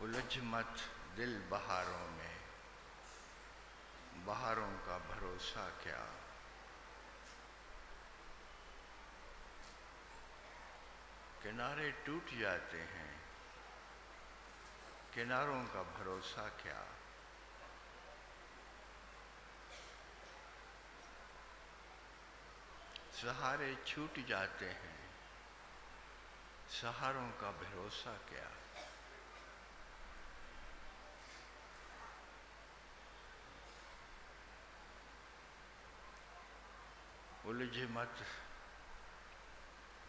उलझ मत दिल बहारों में, बहारों का भरोसा क्या। किनारे टूट जाते हैं, किनारों का भरोसा क्या। सहारे छूट जाते हैं, सहारों का भरोसा क्या।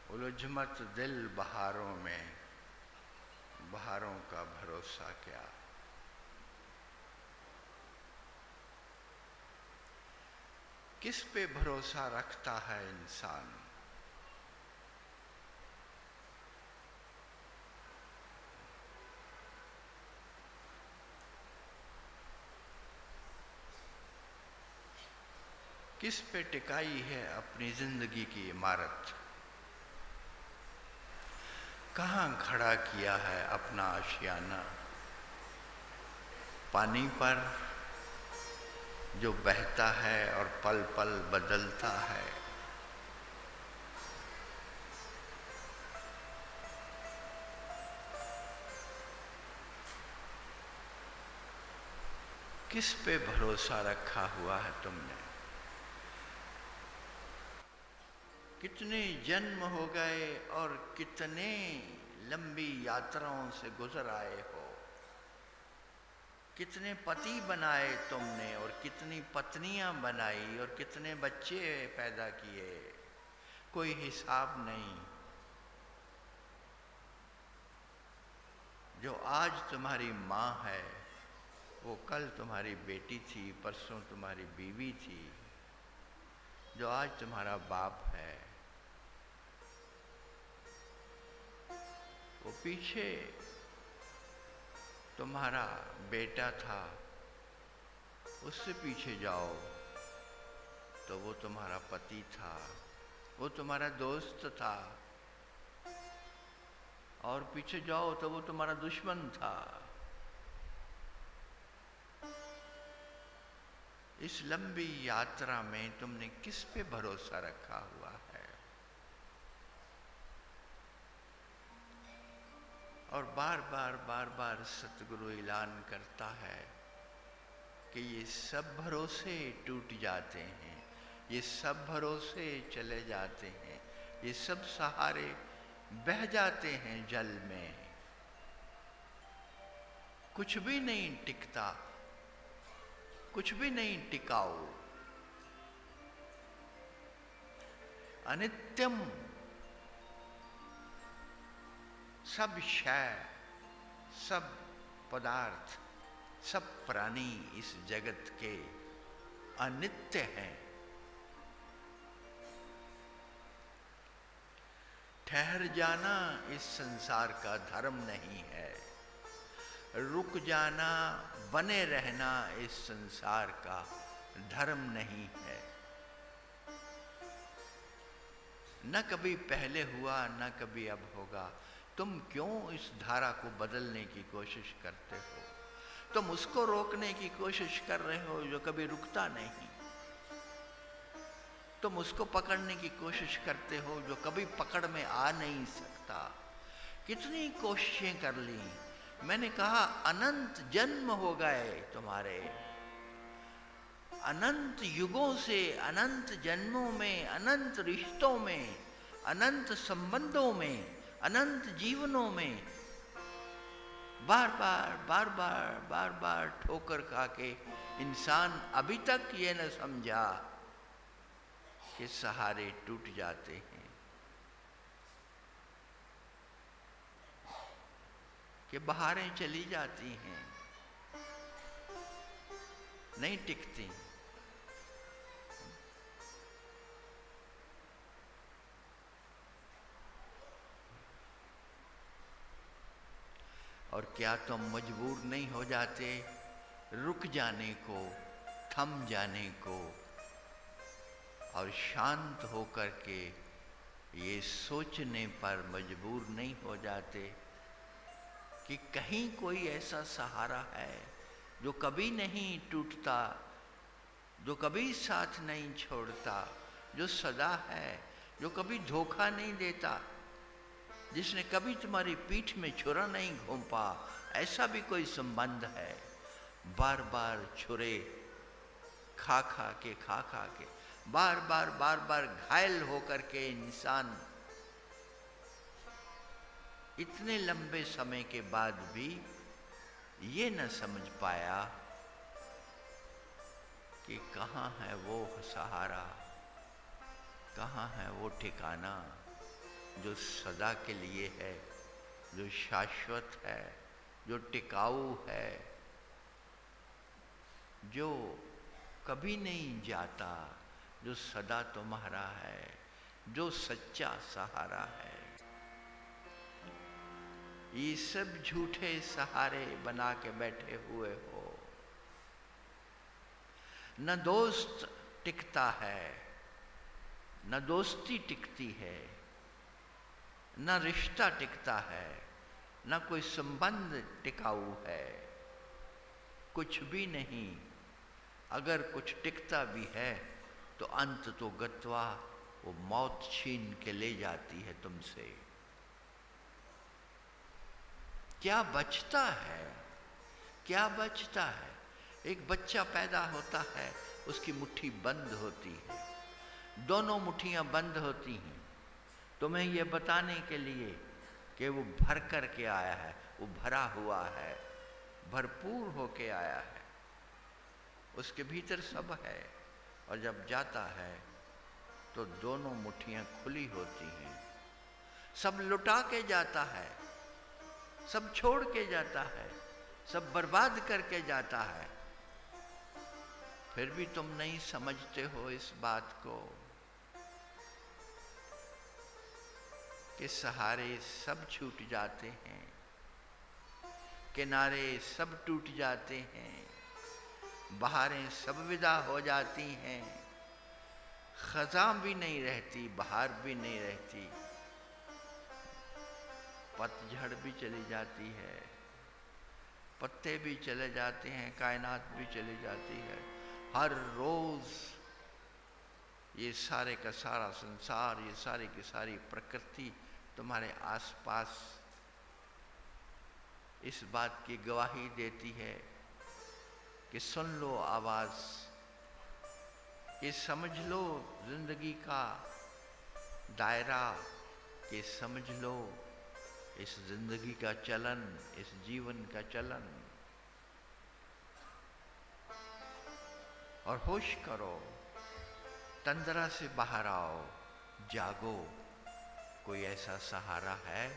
उलझ मत दिल बहारों में, बहारों का भरोसा क्या। किस पे भरोसा रखता है इंसान। किस पे टिकाई है अपनी जिंदगी की इमारत। कहाँ खड़ा किया है अपना आशियाना। पानी पर जो बहता है और पल पल बदलता है। किस पे भरोसा रखा हुआ है तुमने। कितने जन्म हो गए और कितने लंबी यात्राओं से गुजर आए हो। कितने पति बनाए तुमने और कितनी पत्नियां बनाई और कितने बच्चे पैदा किए, कोई हिसाब नहीं। जो आज तुम्हारी माँ है वो कल तुम्हारी बेटी थी, परसों तुम्हारी बीवी थी। जो आज तुम्हारा बाप है वो पीछे तुम्हारा बेटा था। उससे पीछे जाओ तो वो तुम्हारा पति था, वो तुम्हारा दोस्त था। और पीछे जाओ तो वो तुम्हारा दुश्मन था। इस लंबी यात्रा में तुमने किस पे भरोसा रखा हुआ है। और बार बार सतगुरु ऐलान करता है कि ये सब भरोसे टूट जाते हैं, ये सब भरोसे चले जाते हैं, ये सब सहारे बह जाते हैं जल में। कुछ भी नहीं टिकता, कुछ भी नहीं टिकाऊ। अनित्यम सब शय, सब पदार्थ, सब प्राणी इस जगत के अनित्य हैं। ठहर जाना इस संसार का धर्म नहीं है। रुक जाना, बने रहना इस संसार का धर्म नहीं है। न कभी पहले हुआ न कभी अब होगा। तुम क्यों इस धारा को बदलने की कोशिश करते हो। तुम उसको रोकने की कोशिश कर रहे हो जो कभी रुकता नहीं। तुम उसको पकड़ने की कोशिश करते हो जो कभी पकड़ में आ नहीं सकता। कितनी कोशिशें कर ली। मैंने कहा अनंत जन्म हो गए तुम्हारे। अनंत युगों से, अनंत जन्मों में, अनंत रिश्तों में, अनंत संबंधों में, अनंत जीवनों में बार बार ठोकर खा के इंसान अभी तक ये न समझा कि सहारे टूट जाते हैं, कि बहारें चली जाती हैं, नहीं टिकती। और क्या तुम मजबूर नहीं हो जाते रुक जाने को, थम जाने को और शांत होकर के ये सोचने पर मजबूर नहीं हो जाते कि कहीं कोई ऐसा सहारा है जो कभी नहीं टूटता, जो कभी साथ नहीं छोड़ता, जो सदा है, जो कभी धोखा नहीं देता, जिसने कभी तुम्हारी पीठ में छुरा नहीं घोंपा। ऐसा भी कोई संबंध है? बार बार छुरे खा खा के बार बार घायल होकर के इंसान इतने लंबे समय के बाद भी ये न समझ पाया कि कहाँ है वो सहारा, कहाँ है वो ठिकाना जो सदा के लिए है, जो शाश्वत है, जो टिकाऊ है, जो कभी नहीं जाता, जो सदा तुम्हारा है, जो सच्चा सहारा है। ये सब झूठे सहारे बना के बैठे हुए हो। न दोस्त टिकता है, न दोस्ती टिकती है, न रिश्ता टिकता है, न कोई संबंध टिकाऊ है, कुछ भी नहीं। अगर कुछ टिकता भी है तो अंत तो गत्वा वो मौत छीन के ले जाती है तुमसे। क्या बचता है? क्या बचता है? एक बच्चा पैदा होता है, उसकी मुट्ठी बंद होती है, दोनों मुट्ठियां बंद होती हैं तुम्हें ये बताने के लिए कि वो भर कर के आया है, वो भरा हुआ है, भरपूर होके आया है, उसके भीतर सब है। और जब जाता है तो दोनों मुट्ठियां खुली होती हैं, सब लुटा के जाता है, सब छोड़ के जाता है, सब बर्बाद करके जाता है। फिर भी तुम नहीं समझते हो इस बात को कि सहारे सब छूट जाते हैं, किनारे सब टूट जाते हैं, बहारें सब विदा हो जाती हैं, खज़ां भी नहीं रहती, बहार भी नहीं रहती, पतझड़ भी चली जाती है, पत्ते भी चले जाते हैं, कायनात भी चली जाती है। हर रोज ये सारे का सारा संसार, ये सारी की सारी प्रकृति तुम्हारे आसपास इस बात की गवाही देती है कि सुन लो आवाज, ये समझ लो जिंदगी का दायरा, कि समझ लो इस जिंदगी का चलन, इस जीवन का चलन। और होश करो, तंद्रा से बाहर आओ, जागो। कोई ऐसा सहारा है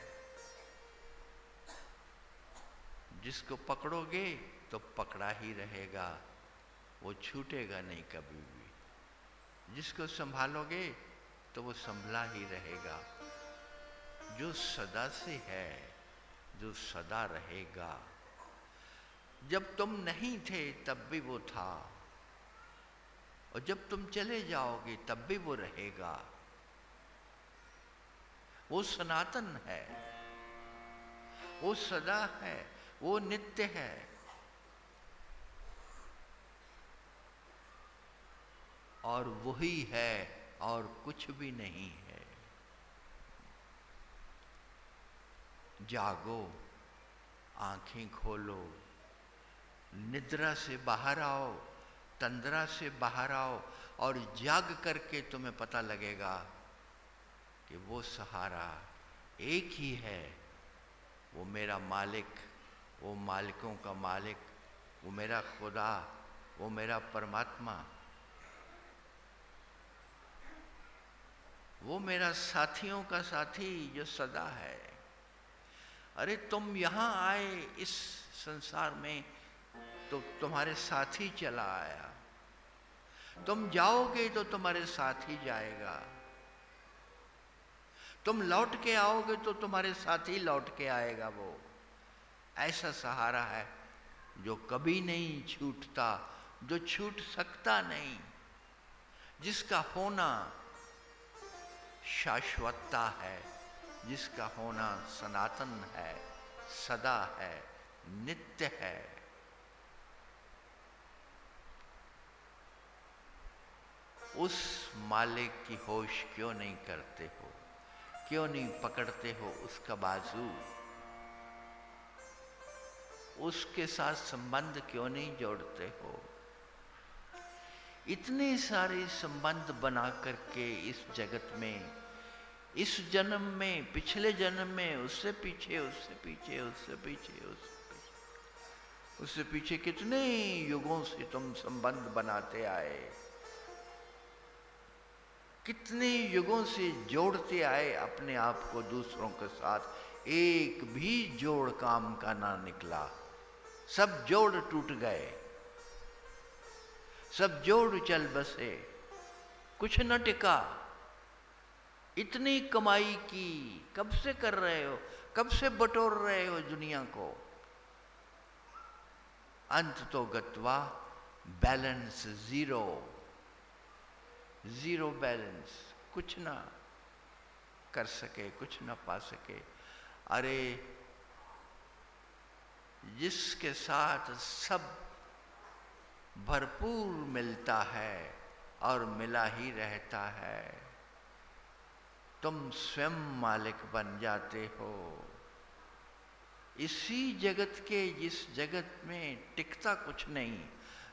जिसको पकड़ोगे तो पकड़ा ही रहेगा, वो छूटेगा नहीं कभी भी। जिसको संभालोगे तो वो संभला ही रहेगा, जो सदा से है, जो सदा रहेगा। जब तुम नहीं थे तब भी वो था, और जब तुम चले जाओगे तब भी वो रहेगा। वो सनातन है, वो सदा है, वो नित्य है। और वही है और कुछ भी नहीं है। जागो, आंखें खोलो, निद्रा से बाहर आओ, तंद्रा से बाहर आओ, और जाग करके तुम्हें पता लगेगा कि वो सहारा एक ही है, वो मेरा मालिक, वो मालिकों का मालिक, वो मेरा खुदा, वो मेरा परमात्मा, वो मेरा साथियों का साथी जो सदा है। अरे तुम यहाँ आए इस संसार में तो तुम्हारे साथी चला आया, तुम जाओगे तो तुम्हारे साथ ही जाएगा, तुम लौट के आओगे तो तुम्हारे साथ ही लौट के आएगा। वो ऐसा सहारा है जो कभी नहीं छूटता, जो छूट सकता नहीं, जिसका होना शाश्वतता है, जिसका होना सनातन है, सदा है, नित्य है। उस मालिक की होश क्यों नहीं करते हो? क्यों नहीं पकड़ते हो उसका बाजू? उसके साथ संबंध क्यों नहीं जोड़ते हो? इतने सारे संबंध बना करके इस जगत में, इस जन्म में, पिछले जन्म में, उससे पीछे, उससे पीछे, उससे पीछे, उससे पीछे कितने युगों से तुम संबंध बनाते आए, कितने युगों से जोड़ते आए अपने आप को दूसरों के साथ। एक भी जोड़ काम का ना निकला, सब जोड़ टूट गए, सब जोड़ चल बसे, कुछ न टिका। इतनी कमाई की, कब से कर रहे हो, कब से बटोर रहे हो दुनिया को? अंत तो गत्वा बैलेंस जीरो, जीरो बैलेंस, कुछ ना कर सके, कुछ ना पा सके। अरे जिसके साथ सब भरपूर मिलता है और मिला ही रहता है, तुम स्वयं मालिक बन जाते हो। इसी जगत के, जिस जगत में टिकता कुछ नहीं,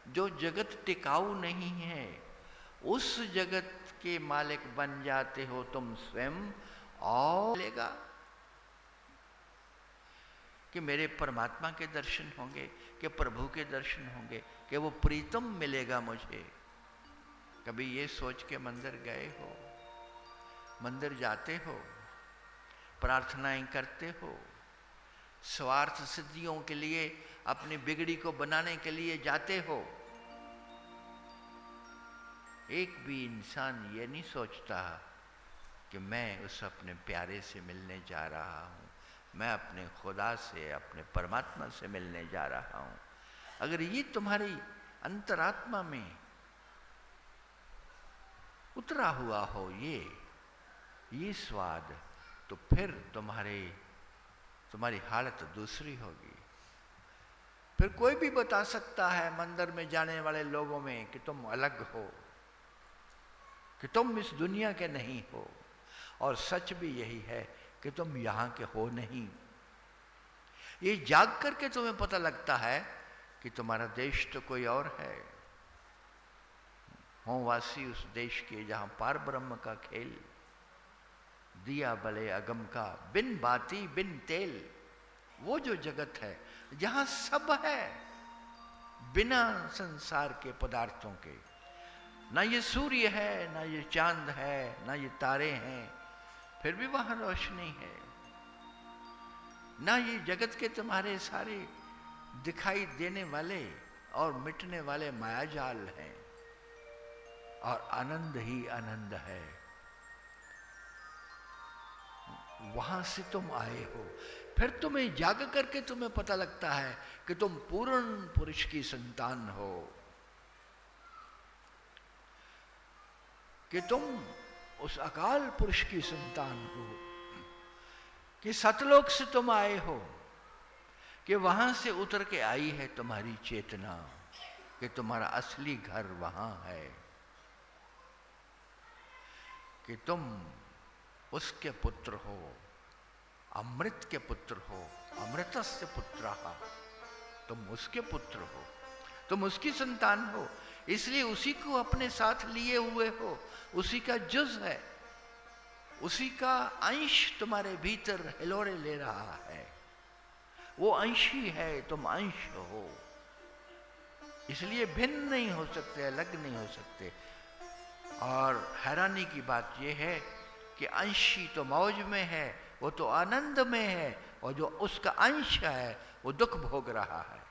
जो जगत टिकाऊ नहीं है, उस जगत के मालिक बन जाते हो तुम स्वयं। और मिलेगा कि मेरे परमात्मा के दर्शन होंगे, कि प्रभु के दर्शन होंगे, कि वो प्रीतम मिलेगा मुझे। कभी ये सोच के मंदिर गए हो? मंदिर जाते हो, प्रार्थनाएं करते हो, स्वार्थ सिद्धियों के लिए, अपनी बिगड़ी को बनाने के लिए जाते हो? एक भी इंसान ये नहीं सोचता कि मैं उस अपने प्यारे से मिलने जा रहा हूँ, मैं अपने खुदा से, अपने परमात्मा से मिलने जा रहा हूँ। अगर ये तुम्हारी अंतरात्मा में उतरा हुआ हो ये स्वाद, तो फिर तुम्हारी हालत दूसरी होगी। फिर कोई भी बता सकता है मंदिर में जाने वाले लोगों में कि तुम अलग हो, कि तुम इस दुनिया के नहीं हो, और सच भी यही है कि तुम यहाँ के हो नहीं। ये जाग करके तुम्हें पता लगता है कि तुम्हारा देश तो कोई और है। हो वासी उस देश के जहाँ पार ब्रह्म का खेल, दिया बले अगम का बिन बाती बिन तेल। वो जो जगत है जहाँ सब है बिना संसार के पदार्थों के। ना ये सूर्य है, ना ये चांद है, ना ये तारे हैं, फिर भी वहां रोशनी है। ना ये जगत के तुम्हारे सारे दिखाई देने वाले और मिटने वाले मायाजाल हैं, और आनंद ही आनंद है। वहां से तुम आए हो, फिर तुम्हें जाग करके तुम्हें पता लगता है कि तुम पूर्ण पुरुष की संतान हो, कि तुम उस अकाल पुरुष की संतान हो, कि सतलोक से तुम आए हो, कि वहां से उतर के आई है तुम्हारी चेतना, कि तुम्हारा असली घर वहां है, कि तुम उसके पुत्र हो, अमृत के पुत्र हो, अमृतस्य पुत्रः, तुम उसके पुत्र हो, तुम उसकी संतान हो, इसलिए उसी को अपने साथ लिए हुए हो, उसी का जुज है, उसी का अंश तुम्हारे भीतर हिलोरे ले रहा है। वो अंशी है, तुम अंश हो, इसलिए भिन्न नहीं हो सकते, अलग नहीं हो सकते। और हैरानी की बात यह है कि अंशी तो मौज में है, वो तो आनंद में है, और जो उसका अंश है वो दुख भोग रहा है,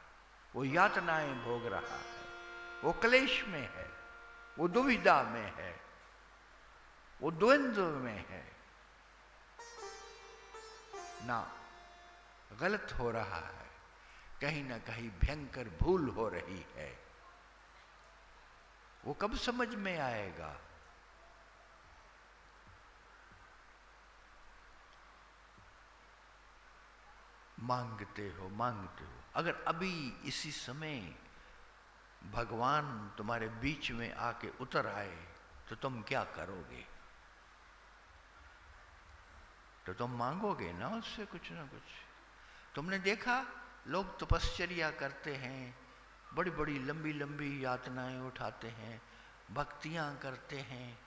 वो यातनाएं भोग रहा है, वो क्लेश में है, वो दुविधा में है, वो द्वंद्व में है। ना गलत हो रहा है, कहीं ना कहीं भयंकर भूल हो रही है। वो कब समझ में आएगा? मांगते हो मांगते हो। अगर अभी इसी समय भगवान तुम्हारे बीच में आके उतर आए तो तुम क्या करोगे? तो तुम मांगोगे ना उससे कुछ ना कुछ। तुमने देखा लोग तपश्चर्या करते हैं, बड़ी बड़ी लंबी लंबी यातनाएं उठाते हैं, भक्तियां करते हैं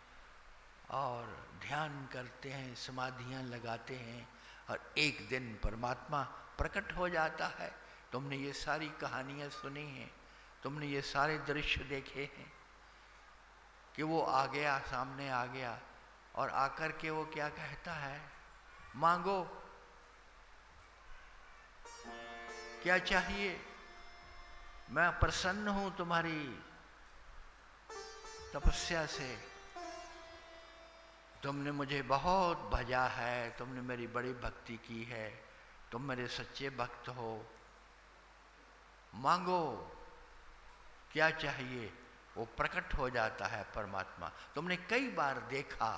और ध्यान करते हैं, समाधियां लगाते हैं, और एक दिन परमात्मा प्रकट हो जाता है। तुमने ये सारी कहानियां सुनी हैं, तुमने ये सारे दृश्य देखे हैं कि वो आ गया, सामने आ गया, और आकर के वो क्या कहता है? मांगो, क्या चाहिए? मैं प्रसन्न हूं तुम्हारी तपस्या से, तुमने मुझे बहुत भजा है, तुमने मेरी बड़ी भक्ति की है, तुम मेरे सच्चे भक्त हो, मांगो क्या चाहिए। वो प्रकट हो जाता है परमात्मा। तुमने कई बार देखा,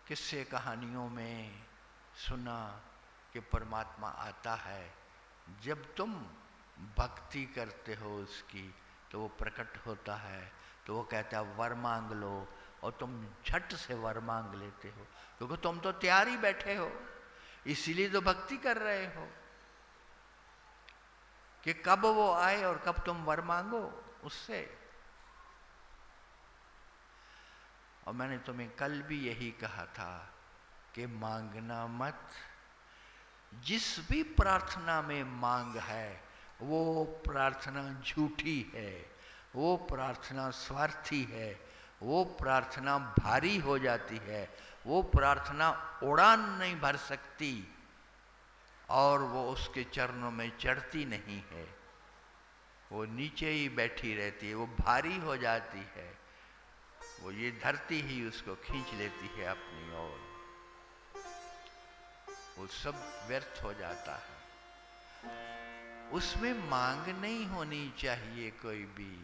किस्से कहानियों में सुना कि परमात्मा आता है, जब तुम भक्ति करते हो उसकी तो वो प्रकट होता है, तो वो कहता है वर मांग लो, और तुम झट से वर मांग लेते हो, क्योंकि तुम तो तैयार ही बैठे हो, इसीलिए तो भक्ति कर रहे हो कि कब वो आए और कब तुम वर मांगो उससे। और मैंने तुम्हें कल भी यही कहा था कि मांगना मत। जिस भी प्रार्थना में मांग है वो प्रार्थना झूठी है, वो प्रार्थना स्वार्थी है, वो प्रार्थना भारी हो जाती है, वो प्रार्थना उड़ान नहीं भर सकती और वो उसके चरणों में चढ़ती नहीं है, वो नीचे ही बैठी रहती है, वो भारी हो जाती है, वो ये धरती ही उसको खींच लेती है अपनी ओर, वो सब व्यर्थ हो जाता है। उसमें मांग नहीं होनी चाहिए कोई भी,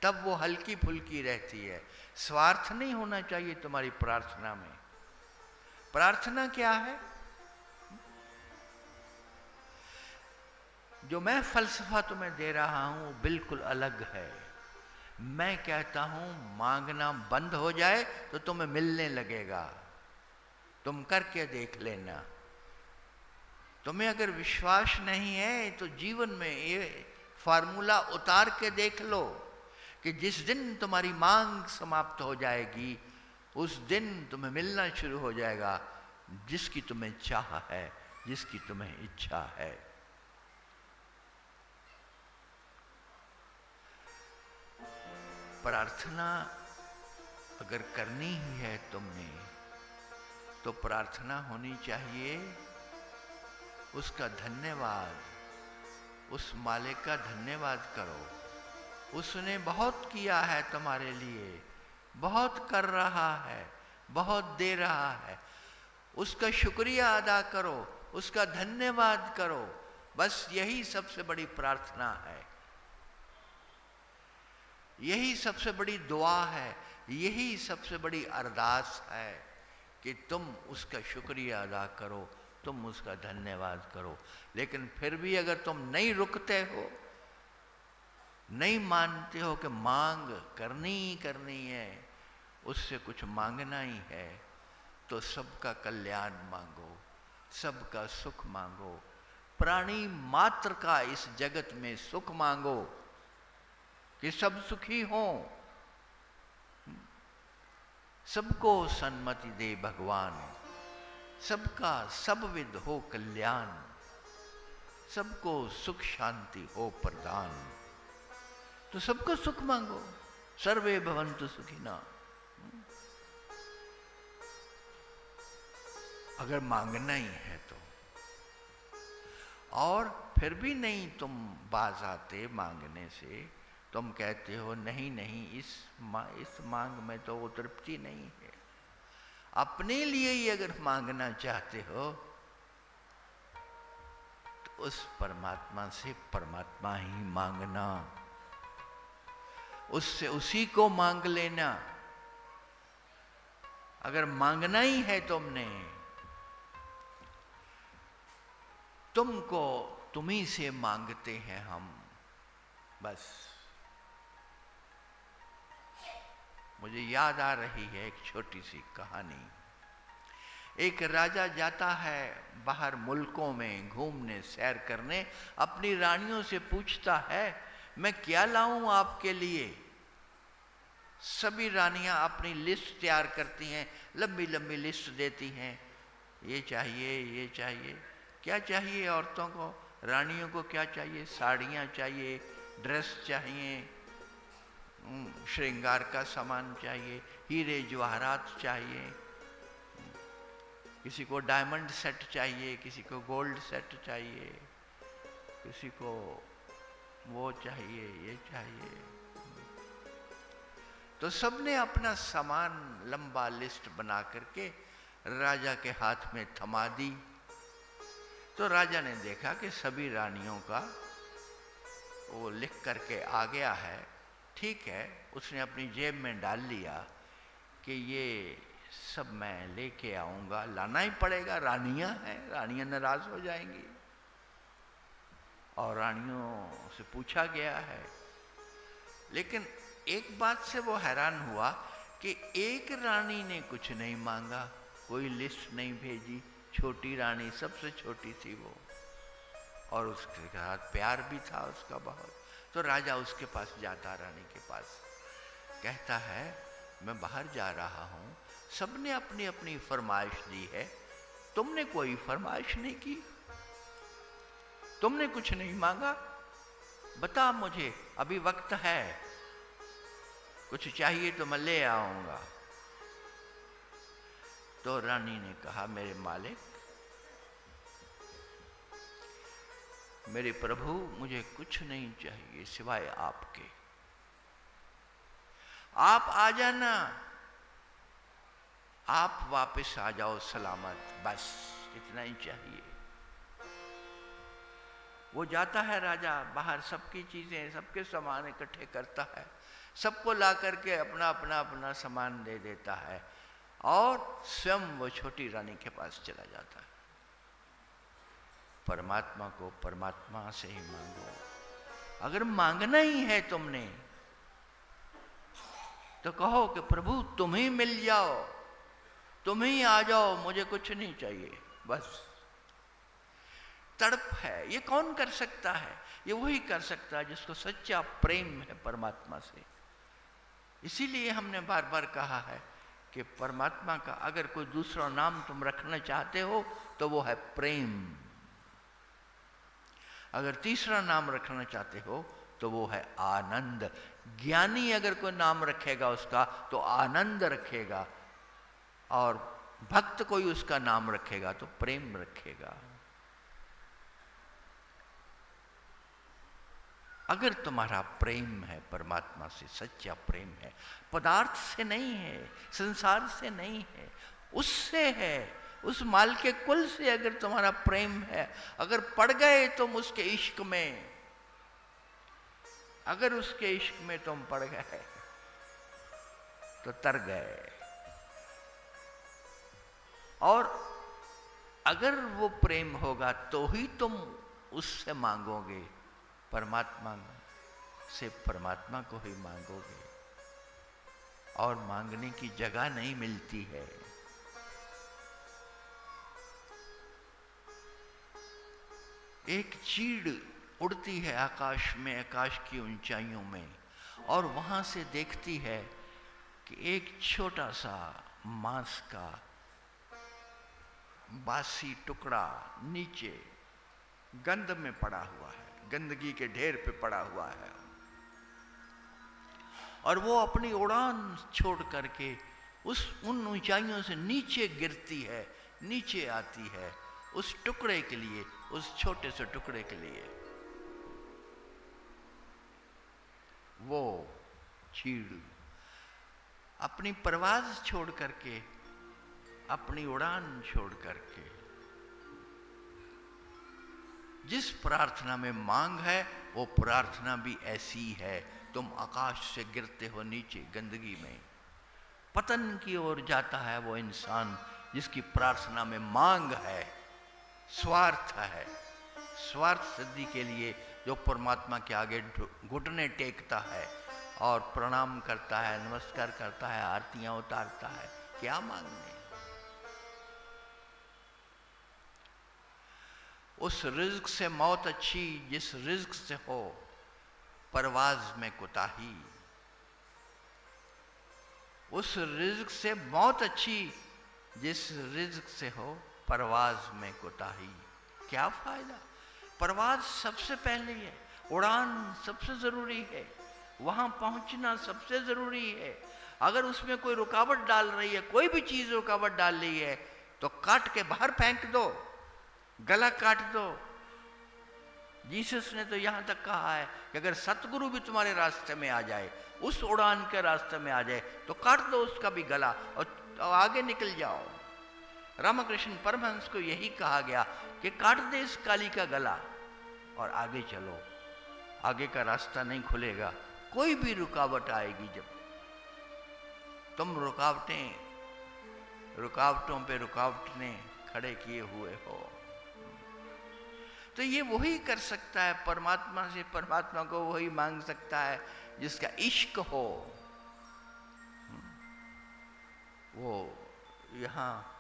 तब वो हल्की फुल्की रहती है। स्वार्थ नहीं होना चाहिए तुम्हारी प्रार्थना में। प्रार्थना क्या है? जो मैं फलसफा तुम्हें दे रहा हूं बिल्कुल अलग है। मैं कहता हूं मांगना बंद हो जाए तो तुम्हें मिलने लगेगा, तुम करके देख लेना। तुम्हें अगर विश्वास नहीं है तो जीवन में ये फार्मूला उतार के देख लो कि जिस दिन तुम्हारी मांग समाप्त हो जाएगी उस दिन तुम्हें मिलना शुरू हो जाएगा जिसकी तुम्हें चाह है, जिसकी तुम्हें इच्छा है। प्रार्थना अगर करनी ही है तुमने तो प्रार्थना होनी चाहिए उसका धन्यवाद, उस मालिक का धन्यवाद करो। उसने बहुत किया है तुम्हारे लिए, बहुत कर रहा है, बहुत दे रहा है, उसका शुक्रिया अदा करो, उसका धन्यवाद करो। बस यही सबसे बड़ी प्रार्थना है, यही सबसे बड़ी दुआ है, यही सबसे बड़ी अरदास है कि तुम उसका शुक्रिया अदा करो, तुम उसका धन्यवाद करो। लेकिन फिर भी अगर तुम नहीं रुकते हो, नहीं मानते हो कि मांग करनी ही करनी है, उससे कुछ मांगना ही है, तो सबका कल्याण मांगो, सबका सुख मांगो, प्राणी मात्र का इस जगत में सुख मांगो कि सब सुखी हों, सबको सन्मति दे भगवान, सबका सबविद हो कल्याण, सबको सुख शांति हो प्रदान। तो सबको सुख मांगो, सर्वे भवन्तु सुखिना। अगर मांगना ही है तो। और फिर भी नहीं तुम बाज आते मांगने से, तुम कहते हो नहीं नहीं इस मांग में तो वो तृप्ति नहीं है। अपने लिए ही अगर मांगना चाहते हो तो उस परमात्मा से परमात्मा ही मांगना, उससे उसी को मांग लेना। अगर मांगना ही है तुमने तुमको तुम्ही से मांगते हैं हम। बस मुझे याद आ रही है एक छोटी सी कहानी। एक राजा जाता है बाहर मुल्कों में घूमने, सैर करने, अपनी रानियों से पूछता है मैं क्या लाऊं आपके लिए। सभी रानियां अपनी लिस्ट तैयार करती हैं, लंबी लंबी लिस्ट देती हैं, ये चाहिए ये चाहिए। क्या चाहिए औरतों को, रानियों को क्या चाहिए? साड़ियाँ चाहिए, ड्रेस चाहिए, श्रृंगार का सामान चाहिए, हीरे जवाहरात चाहिए, किसी को डायमंड सेट चाहिए, किसी को गोल्ड सेट चाहिए, किसी को वो चाहिए, ये चाहिए। तो सबने अपना सामान लंबा लिस्ट बना करके राजा के हाथ में थमा दी। तो राजा ने देखा कि सभी रानियों का वो लिख करके आ गया है। ठीक है, उसने अपनी जेब में डाल लिया कि ये सब मैं लेके आऊंगा, लाना ही पड़ेगा, रानियां हैं, रानियां नाराज हो जाएंगी। और रानियों से पूछा गया है, लेकिन एक बात से वो हैरान हुआ कि एक रानी ने कुछ नहीं मांगा, कोई लिस्ट नहीं भेजी। छोटी रानी, सबसे छोटी थी वो, और उसके साथ प्यार भी था उसका बहुत। तो राजा उसके पास जाता, रानी के पास, कहता है मैं बाहर जा रहा हूं, सबने अपनी अपनी फरमाइश दी है, तुमने कोई फरमाइश नहीं की, तुमने कुछ नहीं मांगा, बता मुझे, अभी वक्त है, कुछ चाहिए तो मैं ले आऊंगा। तो रानी ने कहा मेरे मालिक, मेरे प्रभु, मुझे कुछ नहीं चाहिए सिवाय आपके, आप आ जाना, आप वापस आ जाओ सलामत, बस इतना ही चाहिए। वो जाता है राजा बाहर, सबकी चीजें, सबके सामान इकट्ठे करता है, सबको ला करके अपना अपना अपना सामान दे देता है, और स्वयं वो छोटी रानी के पास चला जाता है। परमात्मा को परमात्मा से ही मांगो। अगर मांगना ही है तुमने तो कहो कि प्रभु तुम ही मिल जाओ, तुम ही आ जाओ, मुझे कुछ नहीं चाहिए, बस। तड़प है, ये कौन कर सकता है? ये वही कर सकता है जिसको सच्चा प्रेम है परमात्मा से। इसीलिए हमने बार बार कहा है कि परमात्मा का अगर कोई दूसरा नाम तुम रखना चाहते हो तो वो है प्रेम। अगर तीसरा नाम रखना चाहते हो तो वो है आनंद। ज्ञानी अगर कोई नाम रखेगा उसका तो आनंद रखेगा, और भक्त कोई उसका नाम रखेगा तो प्रेम रखेगा। अगर तुम्हारा प्रेम है परमात्मा से, सच्चा प्रेम है, पदार्थ से नहीं है, संसार से नहीं है, उससे है, उस माल के कुल से अगर तुम्हारा प्रेम है, अगर पड़ गए तुम उसके इश्क में, अगर उसके इश्क में तुम पड़ गए तो तर गए। और अगर वो प्रेम होगा तो ही तुम उससे मांगोगे, परमात्मा से परमात्मा को ही मांगोगे, और मांगने की जगह नहीं मिलती है। एक चीड़ उड़ती है आकाश में, आकाश की ऊंचाइयों में, और वहां से देखती है कि एक छोटा सा मांस का बासी टुकड़ा नीचे गंद में पड़ा हुआ है, गंदगी के ढेर पे पड़ा हुआ है, और वो अपनी उड़ान छोड़ करके उन ऊंचाइयों से नीचे गिरती है, नीचे आती है उस टुकड़े के लिए, उस छोटे से टुकड़े के लिए। वो चीड़ अपनी परवाज़ छोड़ करके, अपनी उड़ान छोड़ करके, जिस प्रार्थना में मांग है वो प्रार्थना भी ऐसी है। तुम आकाश से गिरते हो नीचे गंदगी में, पतन की ओर जाता है वो इंसान जिसकी प्रार्थना में मांग है, स्वार्थ है, स्वार्थ सिद्धि के लिए जो परमात्मा के आगे घुटने टेकता है और प्रणाम करता है, नमस्कार करता है, आरतियां उतारता है, क्या मांगने? उस रिज्क से मौत अच्छी जिस रिज्क से हो परवाज में कोताही। उस रिज्क से मौत अच्छी जिस रिज्क से हो परवाज में कोताही। क्या फायदा? परवाज सबसे पहले है, उड़ान सबसे जरूरी है, वहां पहुंचना सबसे जरूरी है। अगर उसमें कोई रुकावट डाल रही है, कोई भी चीज रुकावट डाल रही है, तो काट के बाहर फेंक दो, गला काट दो। जीसस ने तो यहां तक कहा है कि अगर सतगुरु भी तुम्हारे रास्ते में आ जाए, उस उड़ान के रास्ते में आ जाए, तो काट दो उसका भी गला और आगे निकल जाओ। रामकृष्ण परमहंस को यही कहा गया कि काट दे इस काली का गला और आगे चलो। आगे का रास्ता नहीं खुलेगा, कोई भी रुकावट आएगी। जब तुम रुकावटों पे रुकावटें खड़े किए हुए हो, तो ये वही कर सकता है परमात्मा से। परमात्मा को वही मांग सकता है जिसका इश्क हो। वो यहाँ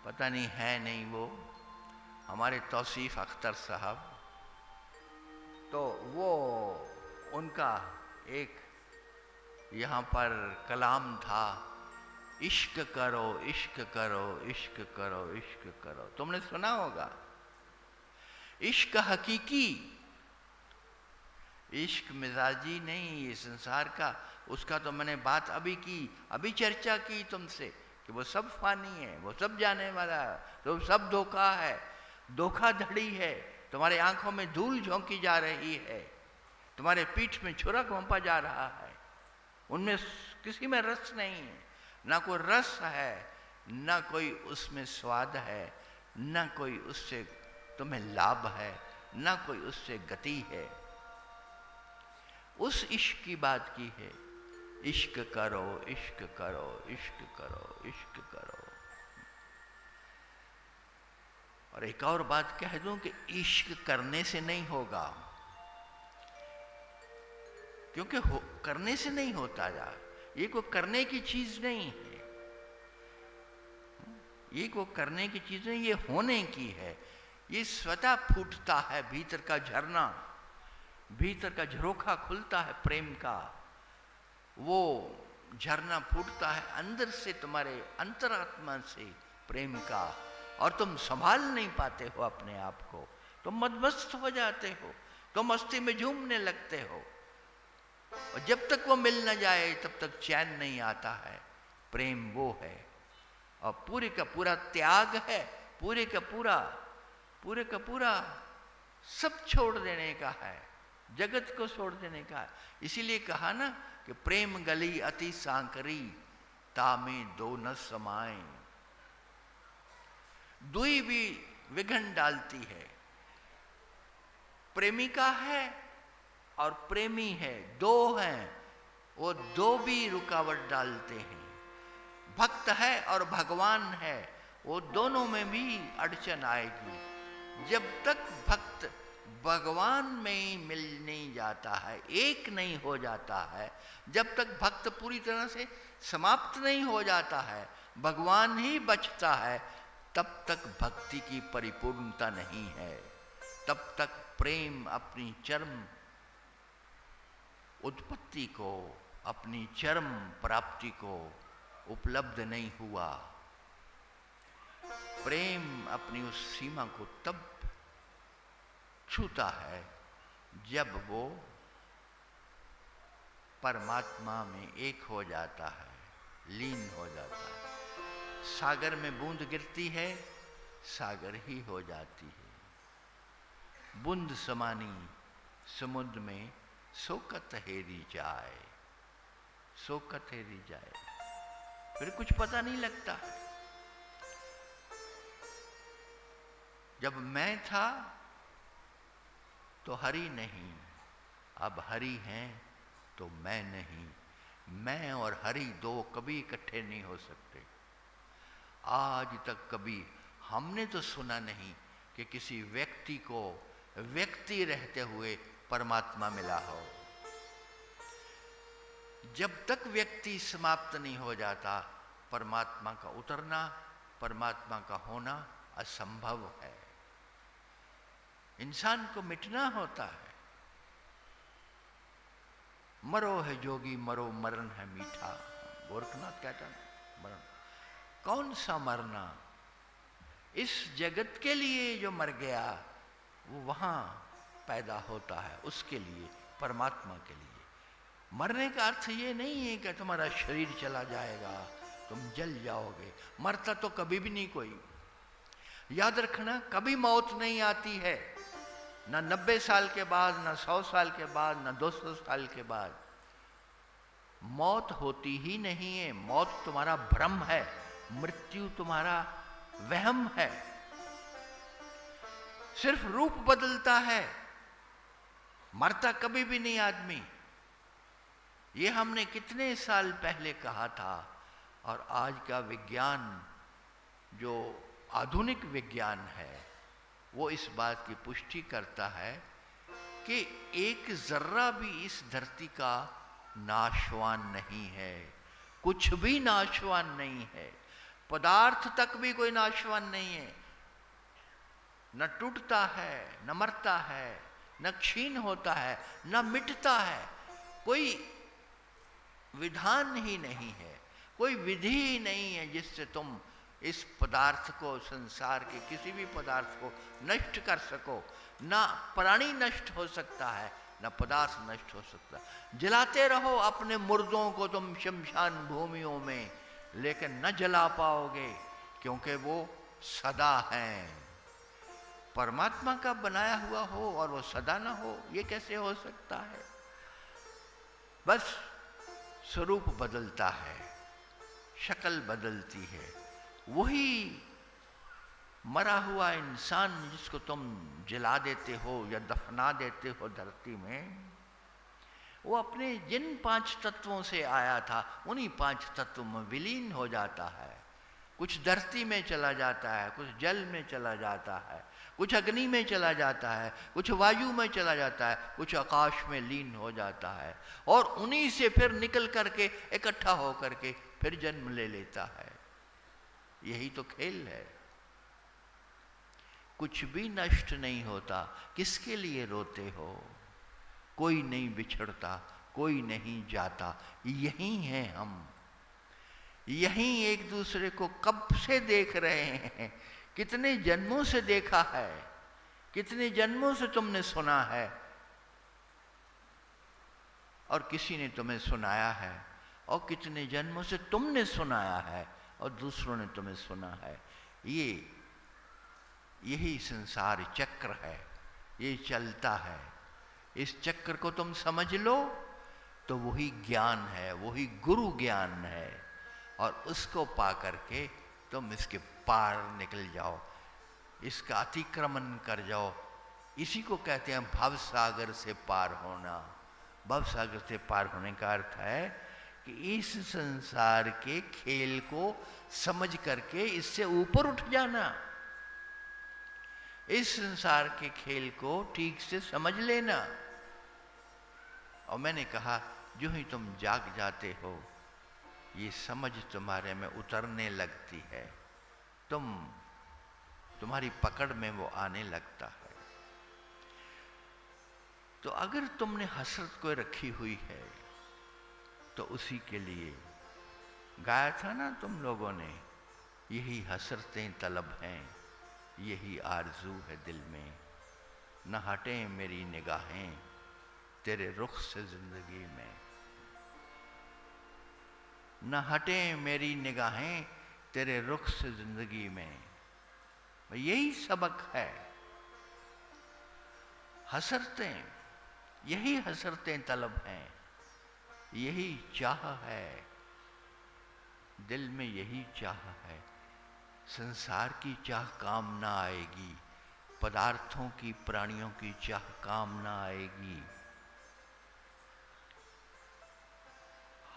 पता नहीं है नहीं, वो हमारे तौसीफ अख्तर साहब, तो वो उनका एक यहाँ पर कलाम था, इश्क करो इश्क करो इश्क करो इश्क करो। तुमने सुना होगा। इश्क हकीकी, इश्क मिजाजी नहीं ये संसार का। उसका तो मैंने बात अभी की, अभी चर्चा की तुमसे कि वो सब फानी है, वो सब जाने वाला है, तो सब धोखा है, धोखाधड़ी है। तुम्हारे आंखों में धूल झोंकी जा रही है, तुम्हारे पीठ में छुरा घोंपा जा रहा है, उनमें किसी में रस नहीं है। ना कोई रस है, ना कोई उसमें स्वाद है, ना कोई उससे तुम्हें लाभ है, ना कोई उससे गति है। उस इश्क की बात की है। इश्क करो इश्क करो इश्क करो इश्क करो। और एक और बात कह दूं कि इश्क करने से नहीं होगा, क्योंकि करने से नहीं होता यार। ये कोई करने की चीज नहीं है, ये कोई करने की चीज नहीं, ये होने की है। ये स्वतः फूटता है, भीतर का झरना, भीतर का झरोखा खुलता है प्रेम का। वो झरना फूटता है अंदर से, तुम्हारे अंतरात्मा से प्रेम का, और तुम संभाल नहीं पाते हो अपने आप को। तुम मदमस्त हो जाते हो, तुम मस्ती में झूमने लगते हो, और जब तक वो मिल न जाए तब तक चैन नहीं आता है। प्रेम वो है, और पूरे का पूरा त्याग है, पूरे का पूरा सब छोड़ देने का है, जगत को छोड़ देने का है। इसीलिए कहा ना कि प्रेम गली अति सांकरी, तामे दो न समाए। दुई भी विघन डालती है। प्रेमिका है और प्रेमी है, दो हैं, वो दो भी रुकावट डालते हैं। भक्त है और भगवान है, वो दोनों में भी अड़चन आएगी। जब तक भक्त भगवान में ही मिल नहीं जाता है, एक नहीं हो जाता है, जब तक भक्त पूरी तरह से समाप्त नहीं हो जाता है, भगवान ही बचता है, तब तक भक्ति की परिपूर्णता नहीं है। तब तक प्रेम अपनी चरम उत्पत्ति को, अपनी चरम प्राप्ति को उपलब्ध नहीं हुआ। प्रेम अपनी उस सीमा को तब छूता है जब वो परमात्मा में एक हो जाता है, लीन हो जाता है। सागर में बूंद गिरती है, सागर ही हो जाती है। बूंद समानी समुद्र में सोकत हेरी जाए, सोकत हेरी जाए, फिर कुछ पता नहीं लगता। जब मैं था तो हरि नहीं, अब हरि हैं तो मैं नहीं। मैं और हरि दो कभी इकट्ठे नहीं हो सकते। आज तक कभी हमने तो सुना नहीं कि किसी व्यक्ति को व्यक्ति रहते हुए परमात्मा मिला हो। जब तक व्यक्ति समाप्त नहीं हो जाता, परमात्मा का उतरना, परमात्मा का होना असंभव है। इंसान को मिटना होता है। मरो है जोगी मरो, मरण है मीठा, गोरखनाथ कहता है। मरण कौन सा मरना? इस जगत के लिए जो मर गया वो वहां पैदा होता है, उसके लिए, परमात्मा के लिए। मरने का अर्थ ये नहीं है कि तुम्हारा शरीर चला जाएगा, तुम जल जाओगे। मरता तो कभी भी नहीं कोई। याद रखना, कभी मौत नहीं आती है, ना 90 साल के बाद, ना 100 साल के बाद, ना 200 साल के बाद। मौत होती ही नहीं है। मौत तुम्हारा भ्रम है, मृत्यु तुम्हारा वहम है। सिर्फ रूप बदलता है, मरता कभी भी नहीं आदमी। ये हमने कितने साल पहले कहा था, और आज का विज्ञान, जो आधुनिक विज्ञान है, वो इस बात की पुष्टि करता है कि एक जर्रा भी इस धरती का नाशवान नहीं है। कुछ भी नाशवान नहीं है। पदार्थ तक भी कोई नाशवान नहीं है। न टूटता है, न मरता है, न क्षीण होता है, न मिटता है। कोई विधान ही नहीं है, कोई विधि ही नहीं है जिससे तुम इस पदार्थ को, संसार के किसी भी पदार्थ को नष्ट कर सको। ना प्राणी नष्ट हो सकता है, ना पदार्थ नष्ट हो सकता। जलाते रहो अपने मुर्दों को तुम शमशान भूमियों में, लेकिन न जला पाओगे, क्योंकि वो सदा हैं। परमात्मा का बनाया हुआ हो और वो सदा ना हो, ये कैसे हो सकता है? बस स्वरूप बदलता है, शक्ल बदलती है। वही मरा हुआ इंसान जिसको तुम जला देते हो या दफना देते हो धरती में, वो अपने जिन 5 तत्वों से आया था, उन्हीं 5 तत्वों में विलीन हो जाता है। कुछ धरती में चला जाता है, कुछ जल में चला जाता है, कुछ अग्नि में चला जाता है, कुछ वायु में चला जाता है, कुछ आकाश में लीन हो जाता है, और उन्हीं से फिर निकल करके इकट्ठा हो करके फिर जन्म ले लेता है। यही तो खेल है। कुछ भी नष्ट नहीं होता। किसके लिए रोते हो? कोई नहीं बिछड़ता, कोई नहीं जाता। यही हैं हम, यही एक दूसरे को कब से देख रहे हैं। कितने जन्मों से देखा है, कितने जन्मों से तुमने सुना है, और किसी ने तुम्हें सुनाया है, और कितने जन्मों से तुमने सुनाया है और दूसरों ने तुम्हें सुना है। यही संसार चक्र है, ये चलता है। इस चक्र को तुम समझ लो तो वही ज्ञान है, वही गुरु ज्ञान है, और उसको पा करके तुम इसके पार निकल जाओ, इसका अतिक्रमण कर जाओ। इसी को कहते हैं भव सागर से पार होना। भव सागर से पार होने का अर्थ है कि इस संसार के खेल को समझ करके इससे ऊपर उठ जाना। इस संसार के खेल को ठीक से समझ लेना। और मैंने कहा, जो ही तुम जाग जाते हो, ये समझ तुम्हारे में उतरने लगती है, तुम्हारी पकड़ में वो आने लगता है। तो अगर तुमने हसरत को रखी हुई है तो उसी के लिए गाया था ना तुम लोगों ने, यही हसरतें तलब हैं, यही आरजू है दिल में, न हटें मेरी निगाहें तेरे रुख से जिंदगी में, न हटें मेरी निगाहें तेरे रुख से जिंदगी में। यही सबक है। हसरतें, यही हसरतें तलब हैं, यही चाह है दिल में, यही चाह है। संसार की चाह काम ना आएगी, पदार्थों की, प्राणियों की चाह काम ना आएगी।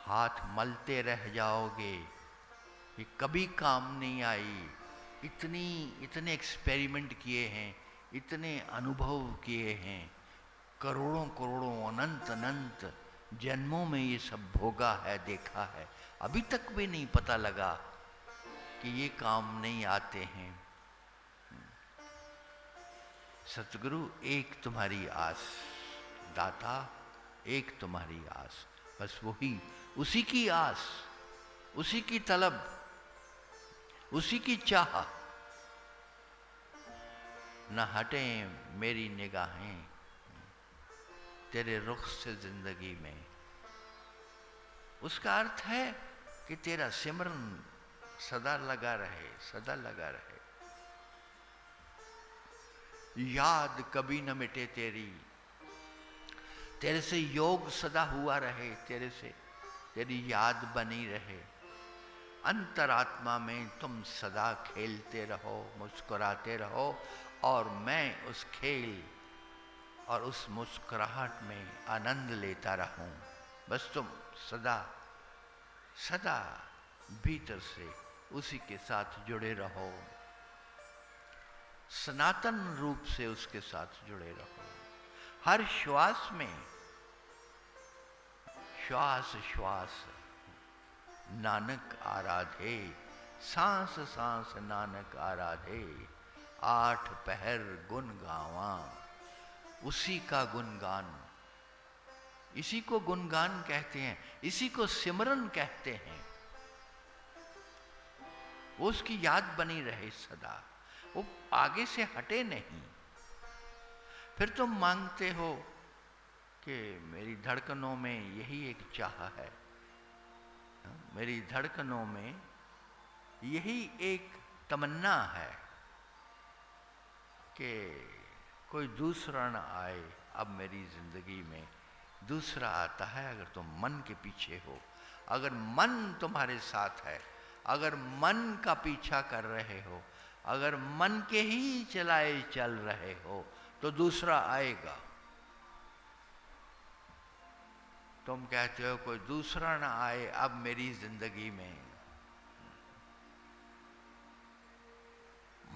हाथ मलते रह जाओगे, ये कभी काम नहीं आई। इतने एक्सपेरिमेंट किए हैं, इतने अनुभव किए हैं, करोड़ों करोड़ों अनंत अनंत जन्मों में ये सब भोगा है, देखा है, अभी तक भी नहीं पता लगा कि ये काम नहीं आते हैं। सतगुरु एक तुम्हारी आस, दाता एक तुम्हारी आस, बस वही, उसी की आस, उसी की तलब, उसी की चाह, न हटे मेरी निगाहें तेरे रुख से जिंदगी में। उसका अर्थ है कि तेरा सिमरन सदा लगा रहे, सदा लगा रहे, याद कभी न मिटे तेरी, तेरे से योग सदा हुआ रहे, तेरे से तेरी याद बनी रहे, अंतरात्मा में तुम सदा खेलते रहो, मुस्कुराते रहो, और मैं उस खेल और उस मुस्कुराहट में आनंद लेता रहूं। बस तुम सदा सदा भीतर से उसी के साथ जुड़े रहो, सनातन रूप से उसके साथ जुड़े रहो। हर श्वास में, श्वास श्वास नानक आराधे, सांस सांस नानक आराधे, 8 पहर गुन गावा, उसी का गुणगान, इसी को गुणगान कहते हैं, इसी को सिमरन कहते हैं। वो उसकी याद बनी रहे सदा, वो आगे से हटे नहीं। फिर तुम मांगते हो कि मेरी धड़कनों में यही एक चाह है, मेरी धड़कनों में यही एक तमन्ना है कि कोई दूसरा न आए अब मेरी जिंदगी में। दूसरा आता है अगर तुम मन के पीछे हो, अगर मन तुम्हारे साथ है, अगर मन का पीछा कर रहे हो, अगर मन के ही चलाए चल रहे हो, तो दूसरा आएगा। तुम कहते हो कोई दूसरा ना आए अब मेरी जिंदगी में,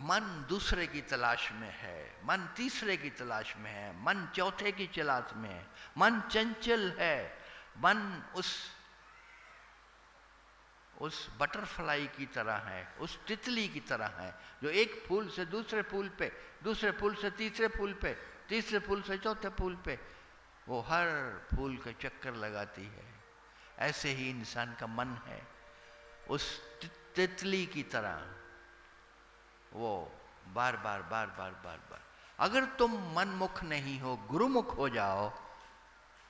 मन दूसरे की तलाश में है, मन तीसरे की तलाश में है, मन चौथे की तलाश में है, मन चंचल है, मन उस बटरफ्लाई की तरह है, उस तितली की तरह है, जो एक फूल से दूसरे फूल पे, दूसरे फूल से तीसरे फूल पे, तीसरे फूल से चौथे फूल पे, वो हर फूल के चक्कर लगाती है। ऐसे ही इंसान का मन है, उस तितली की तरह, वो बार बार बार बार बार बार। अगर तुम मनमुख नहीं हो, गुरुमुख हो जाओ,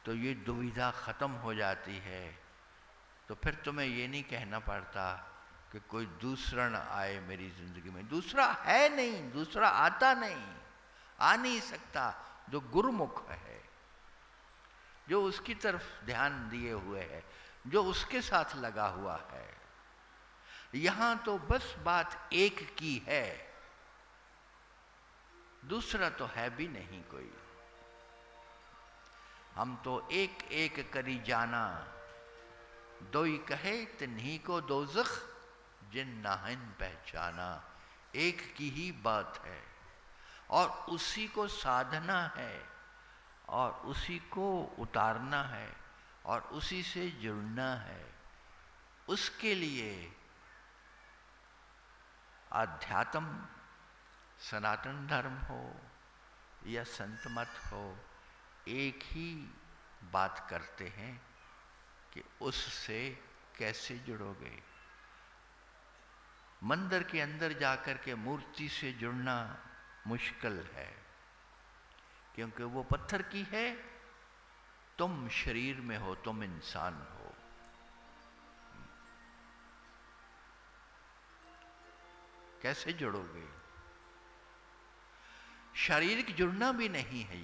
तो ये दुविधा खत्म हो जाती है। तो फिर तुम्हें ये नहीं कहना पड़ता कि कोई दूसरा न आए मेरी जिंदगी में। दूसरा है नहीं, दूसरा आता नहीं, आ नहीं सकता। जो गुरुमुख है, जो उसकी तरफ ध्यान दिए हुए है, जो उसके साथ लगा हुआ है, यहां तो बस बात एक की है, दूसरा तो है भी नहीं कोई। हम तो एक एक करी जाना, दोई कहे तिन्ही को दोज़ख, जिन नाहिन पहचाना। एक की ही बात है और उसी को साधना है और उसी को उतारना है और उसी से जुड़ना है। उसके लिए आध्यात्म, सनातन धर्म हो या संत मत हो, एक ही बात करते हैं कि उससे कैसे जुड़ोगे। मंदिर के अंदर जाकर के मूर्ति से जुड़ना मुश्किल है, क्योंकि वो पत्थर की है, तुम शरीर में हो, तुम इंसान हो। कैसे जुड़ोगे? शारीरिक जुड़ना भी नहीं है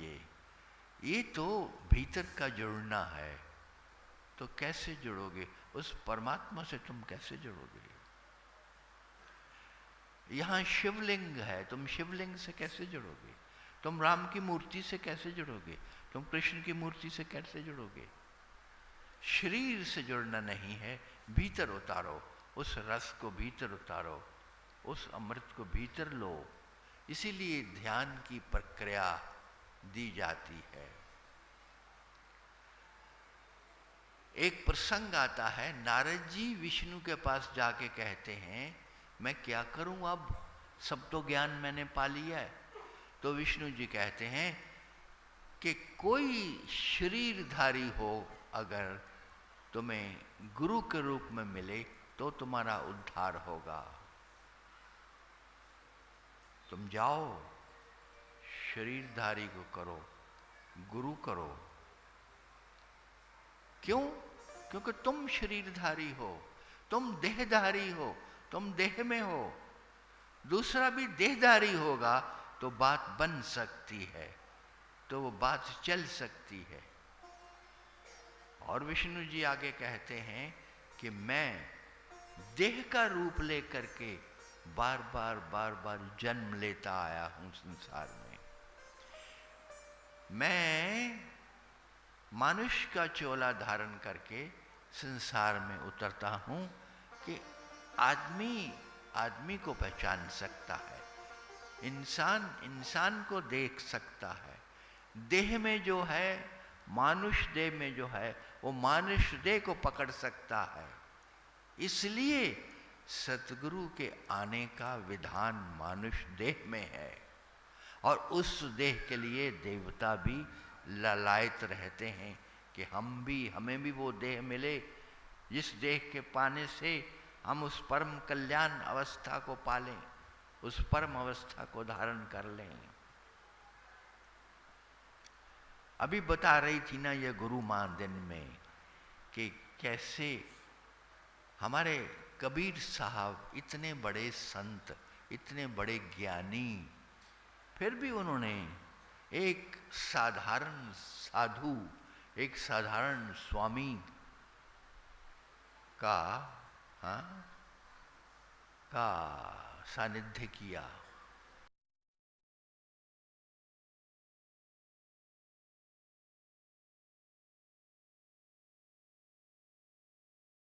ये तो भीतर का जुड़ना है। तो कैसे जुड़ोगे? उस परमात्मा से तुम कैसे जुड़ोगे? यहां शिवलिंग है, तुम शिवलिंग से कैसे जुड़ोगे? तुम राम की मूर्ति से कैसे जुड़ोगे? तुम कृष्ण की मूर्ति से कैसे जुड़ोगे? शरीर से जुड़ना नहीं है, भीतर उतारो, उस रस को भीतर उतारो, उस अमृत को भीतर लो। इसीलिए ध्यान की प्रक्रिया दी जाती है। एक प्रसंग आता है, नारद जी विष्णु के पास जाके कहते हैं मैं क्या करूं, अब सब तो ज्ञान मैंने पा लिया है। तो विष्णु जी कहते हैं कि कोई शरीरधारी हो अगर तुम्हें गुरु के रूप में मिले तो तुम्हारा उद्धार होगा। तुम जाओ, शरीरधारी को करो, गुरु करो। क्यों? क्योंकि तुम शरीरधारी हो, तुम देहधारी हो, तुम देह में हो। दूसरा भी देहधारी होगा तो बात बन सकती है, तो वो बात चल सकती है। और विष्णु जी आगे कहते हैं कि मैं देह का रूप लेकर के बार बार जन्म लेता आया हूं संसार में। मैं मानुष का चोला धारण करके संसार में उतरता हूं कि आदमी को पहचान सकता है, इंसान को देख सकता है। देह में जो है, मानुष देह में जो है, वो मानुष देह को पकड़ सकता है। इसलिए सतगुरु के आने का विधान मानुष देह में है, और उस देह के लिए देवता भी ललायत रहते हैं कि हमें भी वो देह मिले, जिस देह के पाने से हम उस परम कल्याण अवस्था को पालें, उस परम अवस्था को धारण कर लें। अभी बता रही थी ना ये गुरु माह दिन में कि कैसे हमारे कबीर साहब इतने बड़े संत, इतने बड़े ज्ञानी, फिर भी उन्होंने एक साधारण साधु, एक साधारण स्वामी का सानिध्य किया।